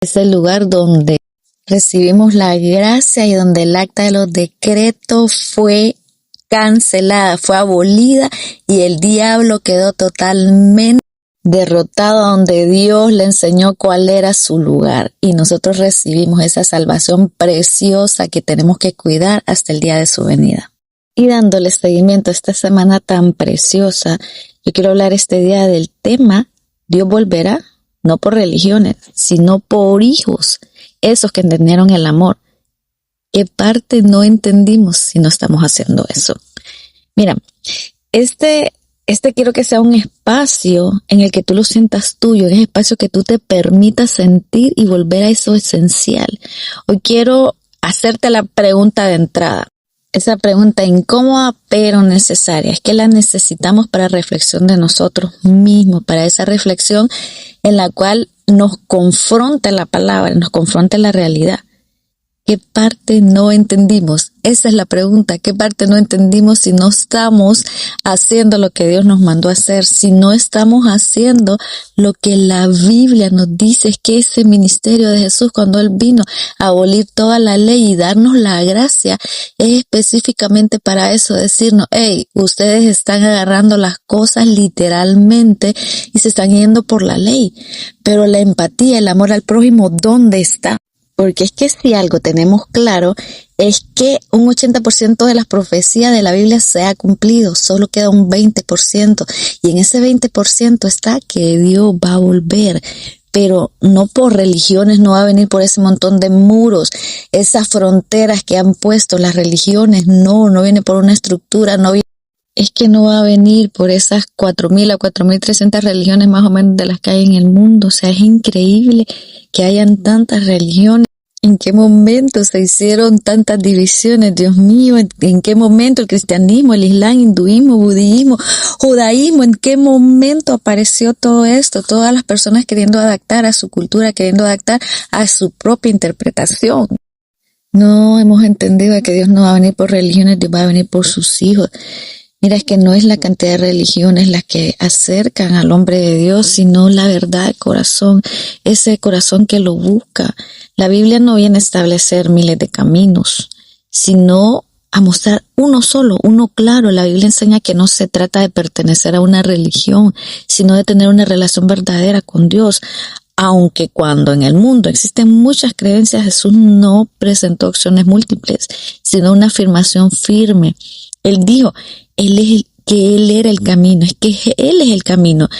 Es el lugar donde recibimos la gracia y donde el acta de los decretos fue cancelada, fue abolida y el diablo quedó totalmente derrotado, donde Dios le enseñó cuál era su lugar y nosotros recibimos esa salvación preciosa que tenemos que cuidar hasta el día de su venida. Y dándole seguimiento a esta semana tan preciosa, yo quiero hablar este día del tema Dios volverá, no por religiones, sino por hijos, esos que entendieron el amor. ¿Qué parte no entendimos si no estamos haciendo eso? Mira, este quiero que sea un espacio en el que tú lo sientas tuyo, un espacio que tú te permitas sentir y volver a eso esencial. Hoy quiero hacerte la pregunta de entrada. Esa pregunta incómoda pero necesaria. Es que la necesitamos para reflexión de nosotros mismos, para esa reflexión en la cual nos confronta la palabra, nos confronta la realidad. ¿Qué parte no entendimos? Esa es la pregunta. ¿Qué parte no entendimos si no estamos haciendo lo que Dios nos mandó a hacer? Si no estamos haciendo lo que la Biblia nos dice, es que ese ministerio de Jesús, cuando Él vino a abolir toda la ley y darnos la gracia, es específicamente para eso, decirnos, hey, ustedes están agarrando las cosas literalmente y se están yendo por la ley. Pero la empatía, el amor al prójimo, ¿dónde está? Porque es que si algo tenemos claro es que un 80% de las profecías de la Biblia se ha cumplido, solo queda un 20%. Y en ese 20% está que Dios va a volver, pero no por religiones, no va a venir por ese montón de muros, esas fronteras que han puesto las religiones, no viene por una estructura, es que no va a venir por esas 4.000 a 4.300 religiones más o menos de las que hay en el mundo. O sea, es increíble que hayan tantas religiones. ¿En qué momento se hicieron tantas divisiones? Dios mío, ¿en qué momento el cristianismo, el islam, hinduismo, budismo, judaísmo, en qué momento apareció todo esto? Todas las personas queriendo adaptar a su cultura, queriendo adaptar a su propia interpretación. No hemos entendido que Dios no va a venir por religiones, Dios va a venir por sus hijos. Mira, es que no es la cantidad de religiones las que acercan al hombre de Dios, sino la verdad del corazón, ese corazón que lo busca. La Biblia no viene a establecer miles de caminos, sino a mostrar uno solo, uno claro. La Biblia enseña que no se trata de pertenecer a una religión, sino de tener una relación verdadera con Dios. Aunque cuando en el mundo existen muchas creencias, Jesús no presentó opciones múltiples, sino una afirmación firme. Él dijo, Él era el camino, es que Él es el camino.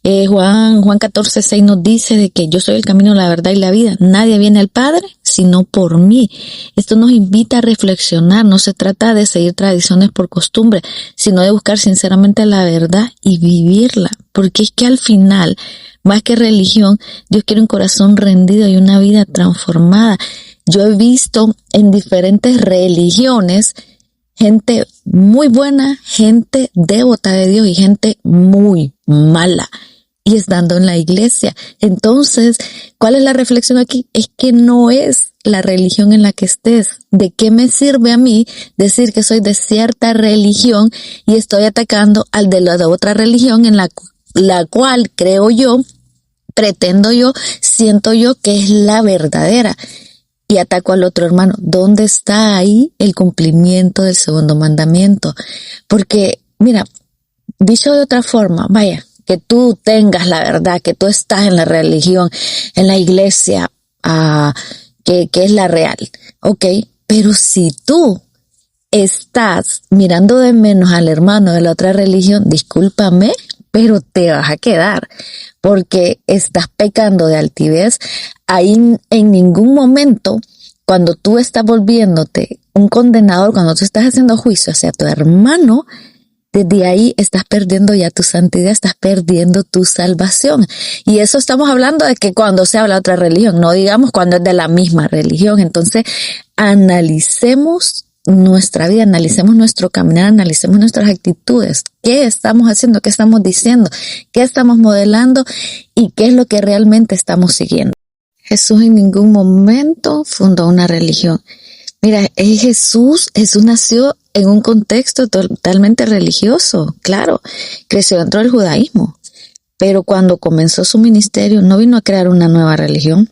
Juan 14:6 nos dice de que yo soy el camino, la verdad y la vida. Nadie viene al Padre sino por mí. Esto nos invita a reflexionar. No se trata de seguir tradiciones por costumbre, sino de buscar sinceramente la verdad y vivirla. Porque es que al final, más que religión, Dios quiere un corazón rendido y una vida transformada. Yo he visto en diferentes religiones gente muy buena, gente devota de Dios y gente muy mala. Y estando en la iglesia. Entonces, ¿cuál es la reflexión aquí? Es que no es la religión en la que estés. ¿De qué me sirve a mí decir que soy de cierta religión y estoy atacando al de la de otra religión en la cual creo yo, pretendo yo, siento yo que es la verdadera? Y ataco al otro hermano. ¿Dónde está ahí el cumplimiento del segundo mandamiento? Porque, mira, dicho de otra forma, vaya, que tú tengas la verdad, que tú estás en la religión, en la iglesia, que es la real, ¿ok? Pero si tú estás mirando de menos al hermano de la otra religión, discúlpame, pero te vas a quedar, porque estás pecando de altivez. Ahí en ningún momento, cuando tú estás volviéndote un condenador, cuando tú estás haciendo juicio hacia tu hermano, desde ahí estás perdiendo ya tu santidad, estás perdiendo tu salvación. Y eso estamos hablando de que cuando se habla de otra religión, no digamos cuando es de la misma religión. Entonces, analicemos nuestra vida, analicemos nuestro caminar, analicemos nuestras actitudes. ¿Qué estamos haciendo? ¿Qué estamos diciendo? ¿Qué estamos modelando? ¿Y qué es lo que realmente estamos siguiendo? Jesús en ningún momento fundó una religión. Mira, Jesús nació en un contexto totalmente religioso, claro, creció dentro del judaísmo, pero cuando comenzó su ministerio no vino a crear una nueva religión,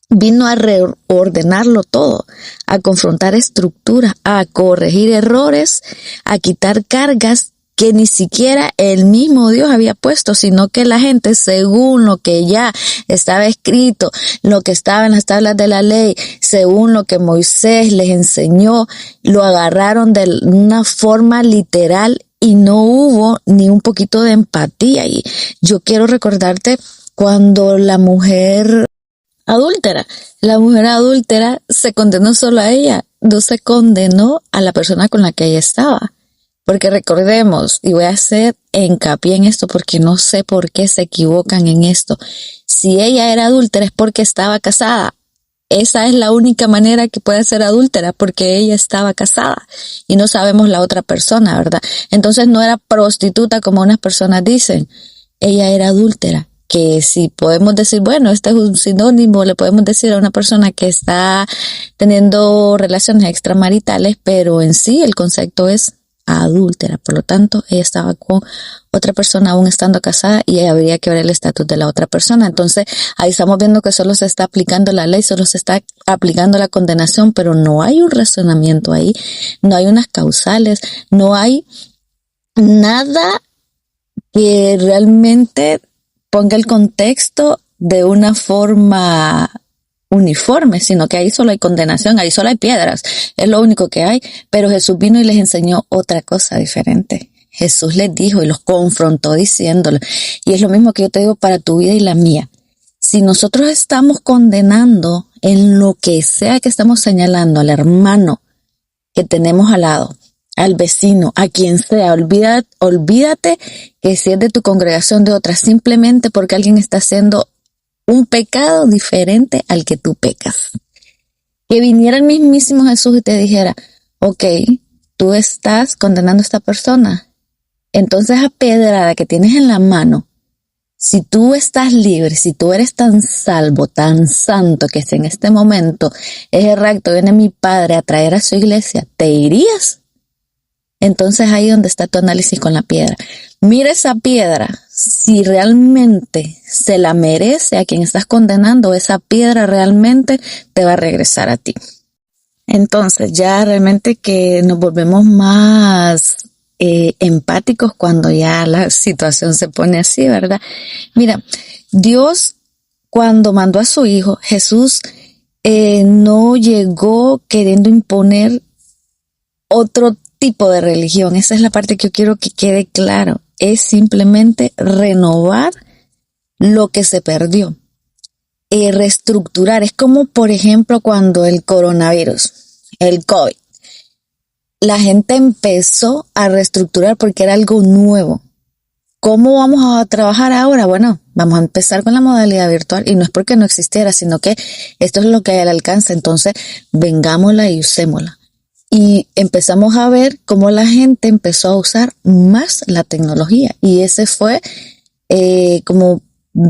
vino a reordenarlo todo, a confrontar estructuras, a corregir errores, a quitar cargas que ni siquiera el mismo Dios había puesto, sino que la gente, según lo que ya estaba escrito, lo que estaba en las tablas de la ley, según lo que Moisés les enseñó, lo agarraron de una forma literal y no hubo ni un poquito de empatía. Y yo quiero recordarte cuando la mujer adúltera se condenó solo a ella, no se condenó a la persona con la que ella estaba. Porque recordemos, y voy a hacer hincapié en esto porque no sé por qué se equivocan en esto. Si ella era adúltera es porque estaba casada. Esa es la única manera que puede ser adúltera, porque ella estaba casada y no sabemos la otra persona, ¿verdad? Entonces no era prostituta como unas personas dicen. Ella era adúltera, que si podemos decir, bueno, este es un sinónimo, le podemos decir a una persona que está teniendo relaciones extramaritales, pero en sí el concepto es adúltera. Por lo tanto, ella estaba con otra persona aún estando casada y habría que ver el estatus de la otra persona. Entonces, ahí estamos viendo que solo se está aplicando la ley, solo se está aplicando la condenación, pero no hay un razonamiento ahí, no hay unas causales, no hay nada que realmente ponga el contexto de una forma uniforme, sino que ahí solo hay condenación, ahí solo hay piedras, es lo único que hay. Pero Jesús vino y les enseñó otra cosa diferente. Jesús les dijo y los confrontó diciéndole, y es lo mismo que yo te digo para tu vida y la mía. Si nosotros estamos condenando en lo que sea que estamos señalando al hermano que tenemos al lado, al vecino, a quien sea, olvídate que si es de tu congregación, de otra, simplemente porque alguien está haciendo un pecado diferente al que tú pecas. Que viniera el mismísimo Jesús y te dijera, ok, tú estás condenando a esta persona. Entonces esa pedrada que tienes en la mano, si tú estás libre, si tú eres tan salvo, tan santo, que si en este momento es el rapto, viene mi Padre a traer a su iglesia, ¿te irías? Entonces ahí donde está tu análisis con la piedra. Mira esa piedra, si realmente se la merece a quien estás condenando, esa piedra realmente te va a regresar a ti. Entonces ya realmente que nos volvemos más empáticos cuando ya la situación se pone así, ¿verdad? Mira, Dios cuando mandó a su Hijo, Jesús no llegó queriendo imponer otro tipo de religión. Esa es la parte que yo quiero que quede claro. Es simplemente renovar lo que se perdió. Reestructurar. Es como, por ejemplo, cuando el coronavirus, el COVID, la gente empezó a reestructurar porque era algo nuevo. ¿Cómo vamos a trabajar ahora? Bueno, vamos a empezar con la modalidad virtual y no es porque no existiera, sino que esto es lo que hay al alcance. Entonces, vengámosla y usémosla. Y empezamos a ver cómo la gente empezó a usar más la tecnología. Y ese fue, como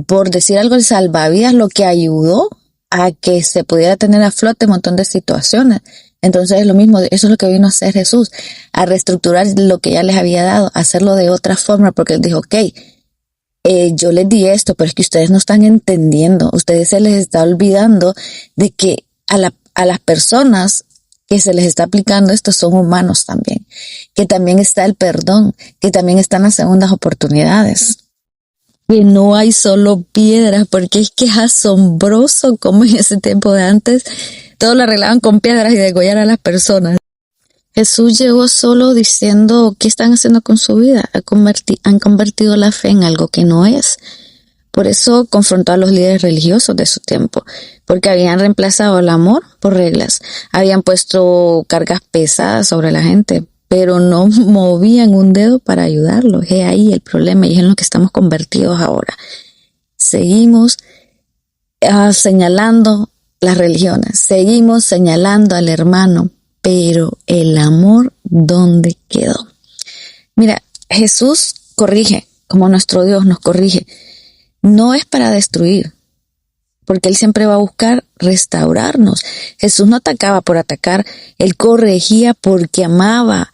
por decir algo, el salvavidas, lo que ayudó a que se pudiera tener a flote un montón de situaciones. Entonces es lo mismo, eso es lo que vino a hacer Jesús, a reestructurar lo que ya les había dado, a hacerlo de otra forma, porque él dijo, ok, yo les di esto, pero es que ustedes no están entendiendo, ustedes se les está olvidando de que a las personas que se les está aplicando esto son humanos también, que también está el perdón, que también están las segundas oportunidades, que no hay solo piedras, porque es que es asombroso cómo en ese tiempo de antes todo lo arreglaban con piedras y degollar a las personas. Jesús llegó solo diciendo, ¿qué están haciendo con su vida? Han convertido la fe en algo que no es. Por eso confrontó a los líderes religiosos de su tiempo, porque habían reemplazado el amor por reglas, habían puesto cargas pesadas sobre la gente, pero no movían un dedo para ayudarlos. Es ahí el problema y es en lo que estamos convertidos ahora. Seguimos señalando las religiones, seguimos señalando al hermano, pero el amor, ¿dónde quedó? Mira, Jesús corrige, como nuestro Dios nos corrige. No es para destruir, porque Él siempre va a buscar restaurarnos. Jesús no atacaba por atacar, Él corregía porque amaba.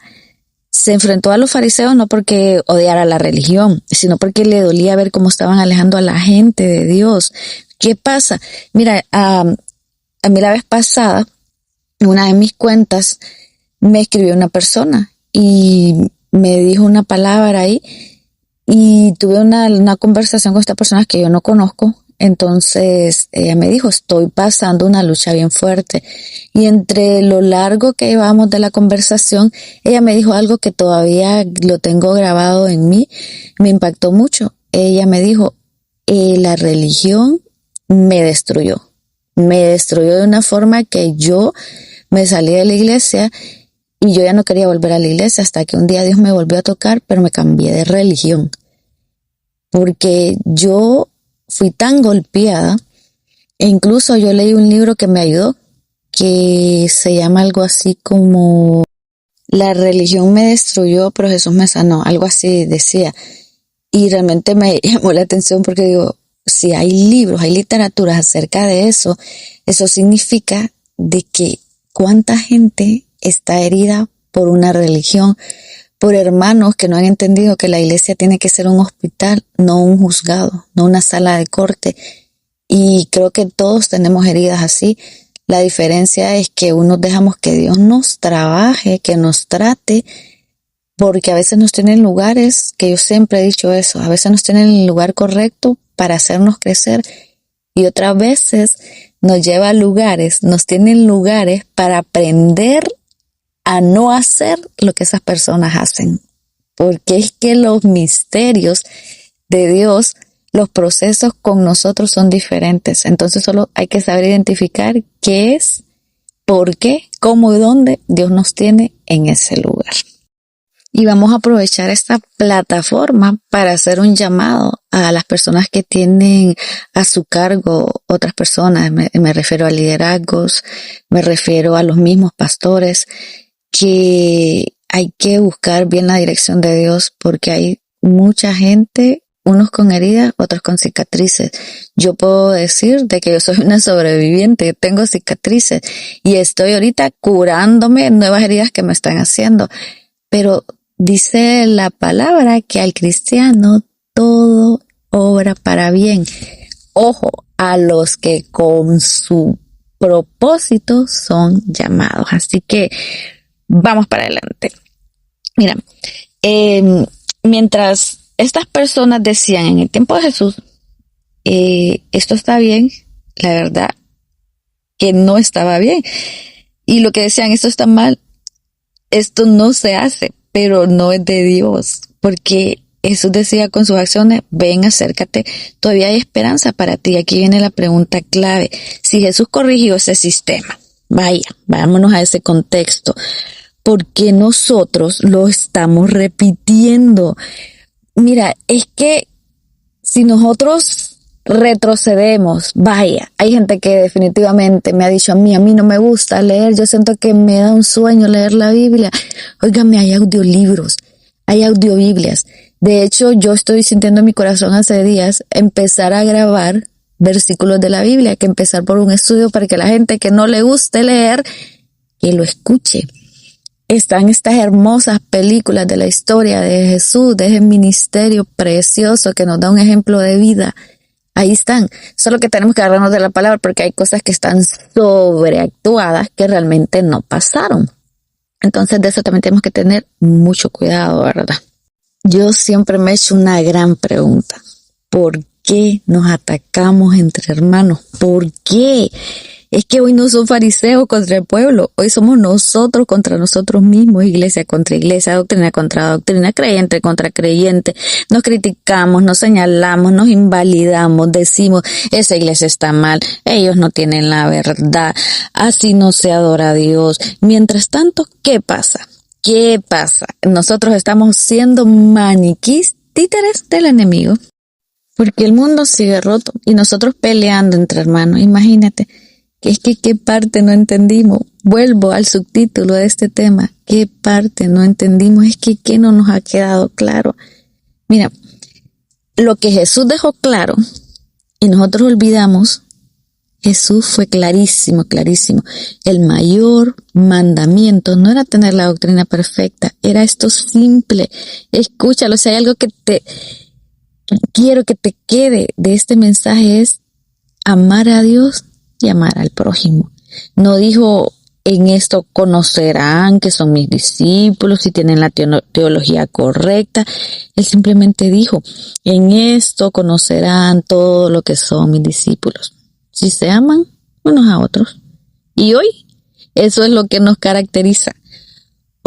Se enfrentó a los fariseos no porque odiara la religión, sino porque le dolía ver cómo estaban alejando a la gente de Dios. ¿Qué pasa? Mira, a mí la vez pasada, en una de mis cuentas, me escribió una persona y me dijo una palabra ahí y tuve una conversación con esta persona que yo no conozco. Entonces ella me dijo, estoy pasando una lucha bien fuerte. Y entre lo largo que llevamos de la conversación, ella me dijo algo que todavía lo tengo grabado en mí, me impactó mucho. Ella me dijo, la religión me destruyó de una forma que yo me salí de la iglesia y yo ya no quería volver a la iglesia hasta que un día Dios me volvió a tocar, pero me cambié de religión. Porque yo fui tan golpeada, e incluso yo leí un libro que me ayudó, que se llama algo así como La religión me destruyó, pero Jesús me sanó, algo así decía. Y realmente me llamó la atención porque digo, si hay libros, hay literaturas acerca de eso, eso significa de que cuánta gente está herida por una religión, por hermanos que no han entendido que la iglesia tiene que ser un hospital, no un juzgado, no una sala de corte. Y creo que todos tenemos heridas así. La diferencia es que unos dejamos que Dios nos trabaje, que nos trate, porque a veces nos tienen lugares, que yo siempre he dicho eso, a veces nos tienen en el lugar correcto para hacernos crecer y otras veces nos lleva a lugares, nos tienen lugares para aprender a no hacer lo que esas personas hacen, porque es que los misterios de Dios, los procesos con nosotros son diferentes, entonces solo hay que saber identificar qué es, por qué, cómo y dónde Dios nos tiene en ese lugar. Y vamos a aprovechar esta plataforma para hacer un llamado a las personas que tienen a su cargo otras personas. Me refiero a liderazgos, me refiero a los mismos pastores, que hay que buscar bien la dirección de Dios porque hay mucha gente, unos con heridas, otros con cicatrices. Yo puedo decir de que yo soy una sobreviviente, tengo cicatrices y estoy ahorita curándome nuevas heridas que me están haciendo. Pero dice la palabra que al cristiano todo obra para bien. Ojo, a los que con su propósito son llamados. Así que vamos para adelante. Mira, mientras estas personas decían en el tiempo de Jesús, esto está bien, la verdad que no estaba bien. Y lo que decían, esto está mal, esto no se hace, pero no es de Dios, porque Jesús decía con sus acciones, ven, acércate, todavía hay esperanza para ti. Aquí viene la pregunta clave. Si Jesús corrigió ese sistema, vámonos a ese contexto, ¿por qué nosotros lo estamos repitiendo? Mira, es que si nosotros retrocedemos, hay gente que definitivamente me ha dicho a mí no me gusta leer, yo siento que me da un sueño leer la Biblia. Óigame, hay audiolibros, hay audiobiblias. De hecho, yo estoy sintiendo en mi corazón hace días empezar a grabar versículos de la Biblia, que empezar por un estudio para que la gente que no le guste leer, que lo escuche. Están estas hermosas películas de la historia de Jesús, de ese ministerio precioso que nos da un ejemplo de vida. Ahí están, solo que tenemos que agarrarnos de la palabra porque hay cosas que están sobreactuadas que realmente no pasaron. Entonces de eso también tenemos que tener mucho cuidado, ¿verdad? Yo siempre me he hecho una gran pregunta. ¿Por qué nos atacamos entre hermanos? ¿Por qué? Es que hoy no son fariseos contra el pueblo, hoy somos nosotros contra nosotros mismos, iglesia contra iglesia, doctrina contra doctrina, creyente contra creyente. Nos criticamos, nos señalamos, nos invalidamos, decimos, esa iglesia está mal, ellos no tienen la verdad, así no se adora a Dios. Mientras tanto, ¿qué pasa? ¿Qué pasa? Nosotros estamos siendo maniquís, títeres del enemigo, porque el mundo sigue roto y nosotros peleando entre hermanos. Imagínate. Es que qué parte no entendimos. Vuelvo al subtítulo de este tema. ¿Qué parte no entendimos? Es que ¿qué no nos ha quedado claro? Mira, lo que Jesús dejó claro y nosotros olvidamos, Jesús fue clarísimo, clarísimo. El mayor mandamiento no era tener la doctrina perfecta, era esto simple. Escúchalo, si hay algo que quiero que te quede de este mensaje es amar a Dios y amar al prójimo. No dijo, en esto conocerán que son mis discípulos y tienen la teología correcta. Él simplemente dijo, en esto conocerán todo lo que son mis discípulos, si se aman unos a otros. Y hoy, eso es lo que nos caracteriza.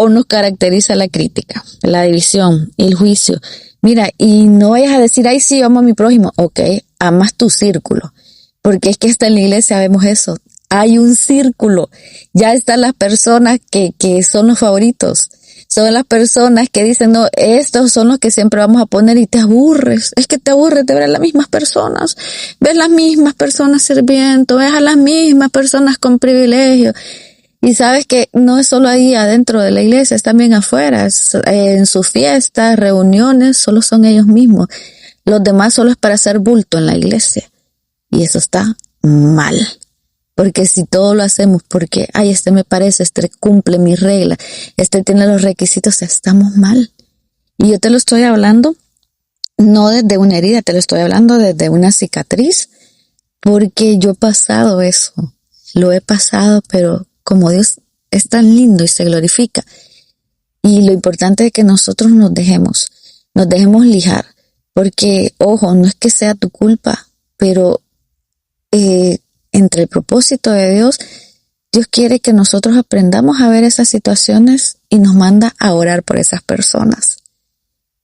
O nos caracteriza la crítica, la división, el juicio. Mira, y no vayas a decir, ay, sí, amo a mi prójimo. Ok, amas tu círculo. Porque es que hasta en la iglesia vemos eso. Hay un círculo. Ya están las personas que son los favoritos. Son las personas que dicen, no, estos son los que siempre vamos a poner y te aburres. Es que te aburres de ver a las mismas personas. Ves las mismas personas sirviendo, ves a las mismas personas con privilegios. Y sabes que no es solo ahí adentro de la iglesia, es también afuera, en sus fiestas, reuniones, solo son ellos mismos. Los demás solo es para hacer bulto en la iglesia. Y eso está mal. Porque si todo lo hacemos porque, ay, este me parece, este cumple mis reglas, este tiene los requisitos, estamos mal. Y yo te lo estoy hablando no desde una herida, te lo estoy hablando desde una cicatriz, porque yo he pasado eso. Lo he pasado, pero como Dios es tan lindo y se glorifica. Y lo importante es que nosotros nos dejemos lijar. Porque, ojo, no es que sea tu culpa, pero entre el propósito de Dios, Dios quiere que nosotros aprendamos a ver esas situaciones y nos manda a orar por esas personas.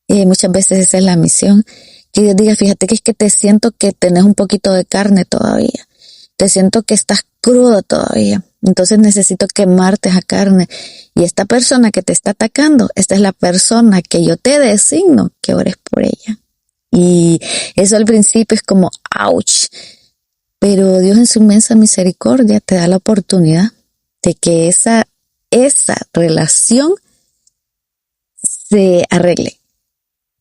Y muchas veces esa es la misión. Que Dios diga, fíjate que es que te siento que tenés un poquito de carne todavía. Te siento que estás crudo todavía. Entonces necesito quemarte esa carne. Y esta persona que te está atacando, esta es la persona que yo te designo que ores por ella. Y eso al principio es como, ouch. Pero Dios en su inmensa misericordia te da la oportunidad de que esa relación se arregle.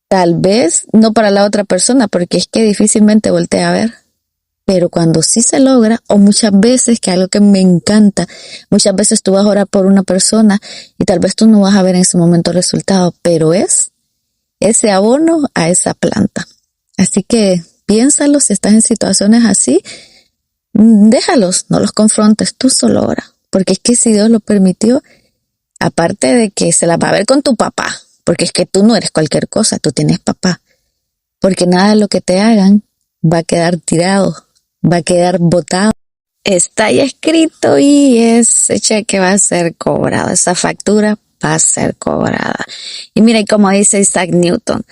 Tal vez no para la otra persona, porque es que difícilmente voltea a ver. Pero cuando sí se logra, o muchas veces, que algo que me encanta, muchas veces tú vas a orar por una persona y tal vez tú no vas a ver en ese momento el resultado, pero es ese abono a esa planta. Así que piénsalo, si estás en situaciones así, déjalos, no los confrontes, tú solo ora. Porque es que si Dios lo permitió, aparte de que se la va a ver con tu papá, porque es que tú no eres cualquier cosa, tú tienes papá. Porque nada de lo que te hagan va a quedar tirado, va a quedar botado. Está ya escrito y ese cheque va a ser cobrado, esa factura va a ser cobrada. Y mira, y como dice Isaac Newton,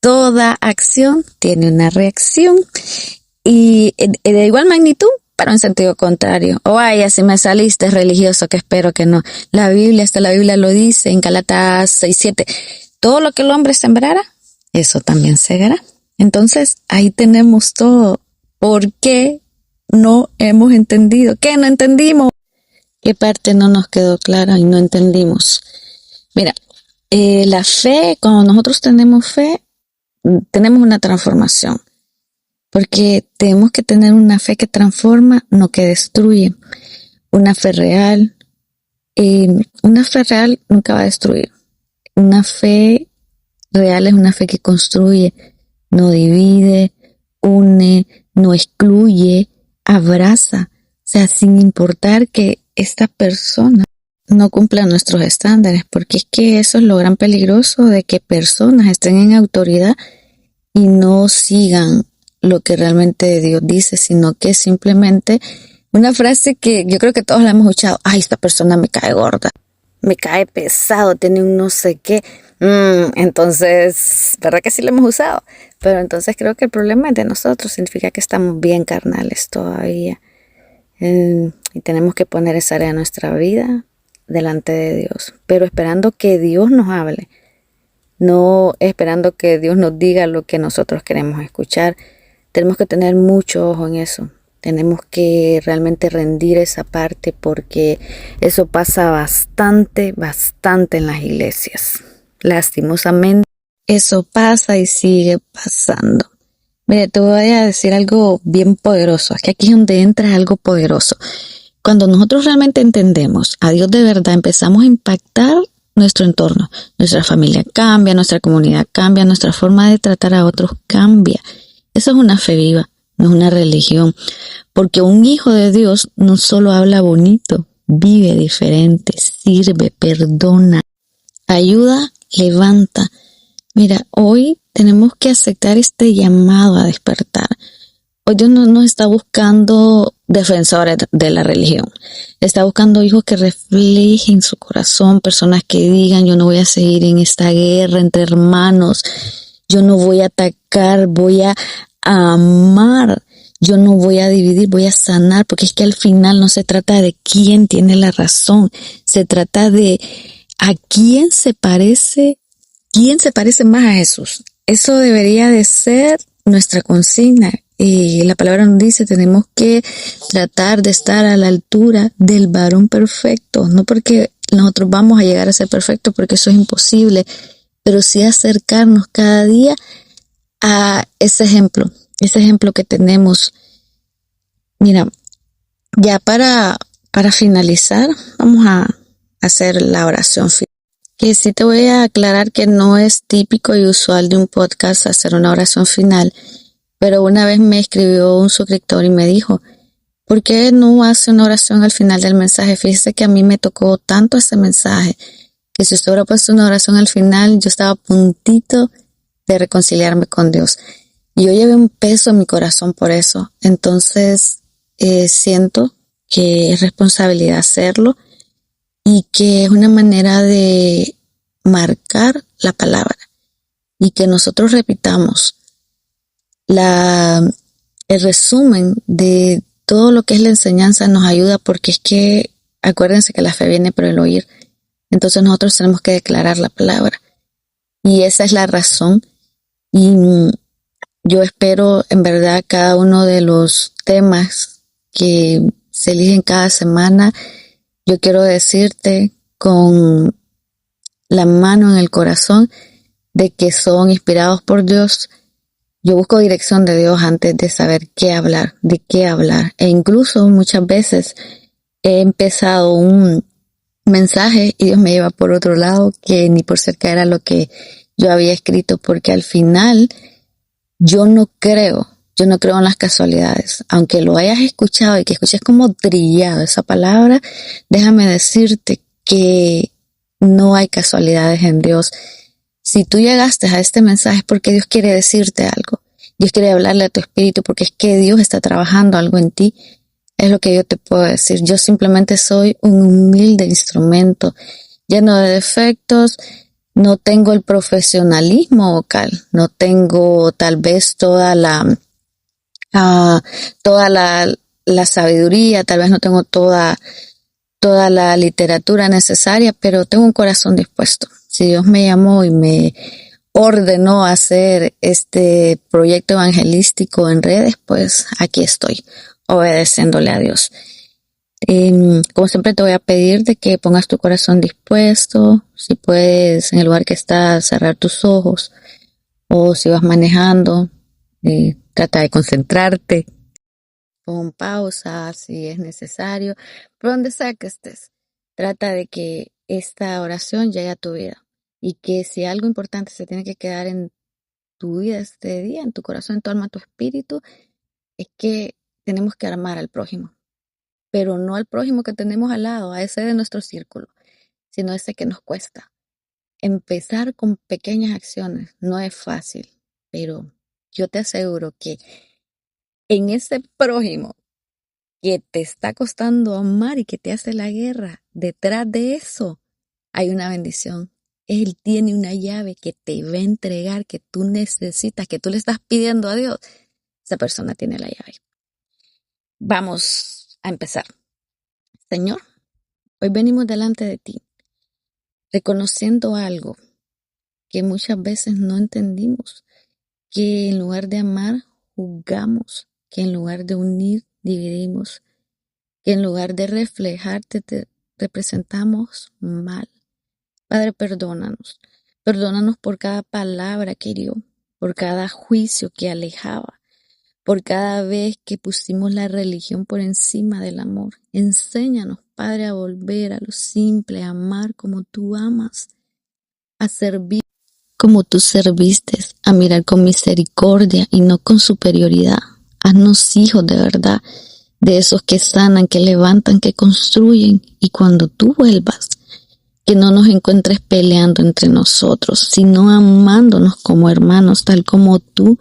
toda acción tiene una reacción y de igual magnitud, pero en sentido contrario. O vaya, si me saliste religioso, que espero que no. La Biblia lo dice en Gálatas 6:7. Todo lo que el hombre sembrara, eso también segará. Entonces, ahí tenemos todo. ¿Por qué no hemos entendido? ¿Qué no entendimos? ¿Qué parte no nos quedó clara y no entendimos? Mira, la fe, cuando nosotros tenemos fe, tenemos una transformación. Porque tenemos que tener una fe que transforma, no que destruye. Una fe real. Una fe real nunca va a destruir. Una fe real es una fe que construye, no divide, une, no excluye, abraza. O sea, sin importar que esta persona no cumpla nuestros estándares, porque es que eso es lo gran peligroso de que personas estén en autoridad y no sigan lo que realmente Dios dice, sino que simplemente una frase que yo creo que todos la hemos escuchado, ay, esta persona me cae gorda, me cae pesado, tiene un no sé qué, entonces, ¿verdad que sí lo hemos usado? Pero entonces creo que el problema es de nosotros, significa que estamos bien carnales todavía, y tenemos que poner esa área de nuestra vida delante de Dios, pero esperando que Dios nos hable, no esperando que Dios nos diga lo que nosotros queremos escuchar. Tenemos que tener mucho ojo en eso. Tenemos que realmente rendir esa parte porque eso pasa bastante en las iglesias. Lastimosamente, eso pasa y sigue pasando. Mire, te voy a decir algo bien poderoso. Es que aquí es donde entra algo poderoso. Cuando nosotros realmente entendemos a Dios de verdad, empezamos a impactar nuestro entorno. Nuestra familia cambia, nuestra comunidad cambia, nuestra forma de tratar a otros cambia. Eso es una fe viva, no es una religión. Porque un hijo de Dios no solo habla bonito, vive diferente, sirve, perdona, ayuda, levanta. Mira, hoy tenemos que aceptar este llamado a despertar. Hoy Dios no nos está buscando defensores de la religión. Está buscando hijos que reflejen su corazón, personas que digan, yo no voy a seguir en esta guerra entre hermanos, yo no voy a atacar, voy a amar, yo no voy a dividir, voy a sanar, porque es que al final no se trata de quién tiene la razón, se trata de a quién se parece más a Jesús. Eso debería de ser nuestra consigna. La palabra nos dice, tenemos que tratar de estar a la altura del varón perfecto, no porque nosotros vamos a llegar a ser perfectos, porque eso es imposible, pero sí acercarnos cada día a ese ejemplo que tenemos. Mira, ya para finalizar, vamos a hacer la oración final. Que sí te voy a aclarar que no es típico y usual de un podcast hacer una oración final, pero una vez me escribió un suscriptor y me dijo, ¿por qué no hace una oración al final del mensaje? Fíjese que a mí me tocó tanto ese mensaje, que si usted hubiera puesto una oración al final, yo estaba a puntito de reconciliarme con Dios. Y yo llevé un peso en mi corazón por eso. Entonces, siento que es responsabilidad hacerlo y que es una manera de marcar la palabra y que nosotros repitamos el resumen de todo lo que es la enseñanza nos ayuda, porque es que acuérdense que la fe viene por el oír. Entonces nosotros tenemos que declarar la palabra y esa es la razón. Y yo espero en verdad cada uno de los temas que se eligen cada semana. Yo quiero decirte con la mano en el corazón de que son inspirados por Dios. Yo busco dirección de Dios antes de saber qué hablar, de qué hablar. E incluso muchas veces he empezado un mensaje y Dios me lleva por otro lado que ni por cerca era lo que yo había escrito, porque al final yo no creo en las casualidades. Aunque lo hayas escuchado y que escuches como trillado esa palabra, déjame decirte que no hay casualidades en Dios. Si tú llegaste a este mensaje es porque Dios quiere decirte algo. Dios quiere hablarle a tu espíritu porque es que Dios está trabajando algo en ti. Es lo que yo te puedo decir. Yo simplemente soy un humilde instrumento lleno de defectos. No tengo el profesionalismo vocal. No tengo tal vez toda la sabiduría. Tal vez no tengo toda la literatura necesaria, pero tengo un corazón dispuesto. Si Dios me llamó y me ordenó hacer este proyecto evangelístico en redes, pues aquí estoy, obedeciéndole a Dios. Como siempre te voy a pedir de que pongas tu corazón dispuesto, si puedes en el lugar que estás cerrar tus ojos, o si vas manejando, trata de concentrarte, pon pausa si es necesario, por donde sea que estés, trata de que esta oración llegue a tu vida y que si algo importante se tiene que quedar en tu vida este día, en tu corazón, en tu alma, en tu espíritu, es que tenemos que amar al prójimo, pero no al prójimo que tenemos al lado, a ese de nuestro círculo, sino ese que nos cuesta. Empezar con pequeñas acciones no es fácil, pero yo te aseguro que en ese prójimo que te está costando amar y que te hace la guerra, detrás de eso hay una bendición. Él tiene una llave que te va a entregar, que tú necesitas, que tú le estás pidiendo a Dios. Esa persona tiene la llave. Vamos a empezar. Señor, hoy venimos delante de ti, reconociendo algo que muchas veces no entendimos, que en lugar de amar, juzgamos, que en lugar de unir, dividimos, que en lugar de reflejarte, te representamos mal. Padre, perdónanos. Perdónanos por cada palabra que hirió, por cada juicio que alejaba, por cada vez que pusimos la religión por encima del amor. Enséñanos, Padre, a volver a lo simple, a amar como tú amas, a servir como tú serviste, a mirar con misericordia y no con superioridad, Haznos hijos de verdad, de esos que sanan, que levantan, que construyen. Y cuando tú vuelvas, que no nos encuentres peleando entre nosotros, sino amándonos como hermanos, tal como tú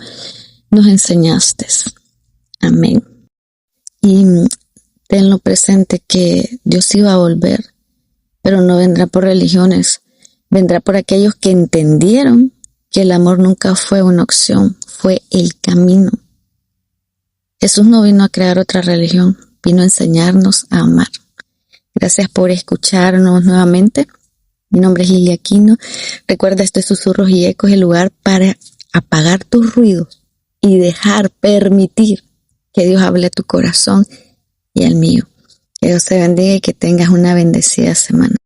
nos enseñaste. Amén. Y tenlo presente que Dios iba a volver, pero no vendrá por religiones, vendrá por aquellos que entendieron que el amor nunca fue una opción, fue el camino. Jesús no vino a crear otra religión, vino a enseñarnos a amar. Gracias por escucharnos nuevamente. Mi nombre es Lilia Aquino. Recuerda, esto es Susurros y Ecos, el lugar para apagar tus ruidos y permitir que Dios hable a tu corazón y al mío. Que Dios te bendiga y que tengas una bendecida semana.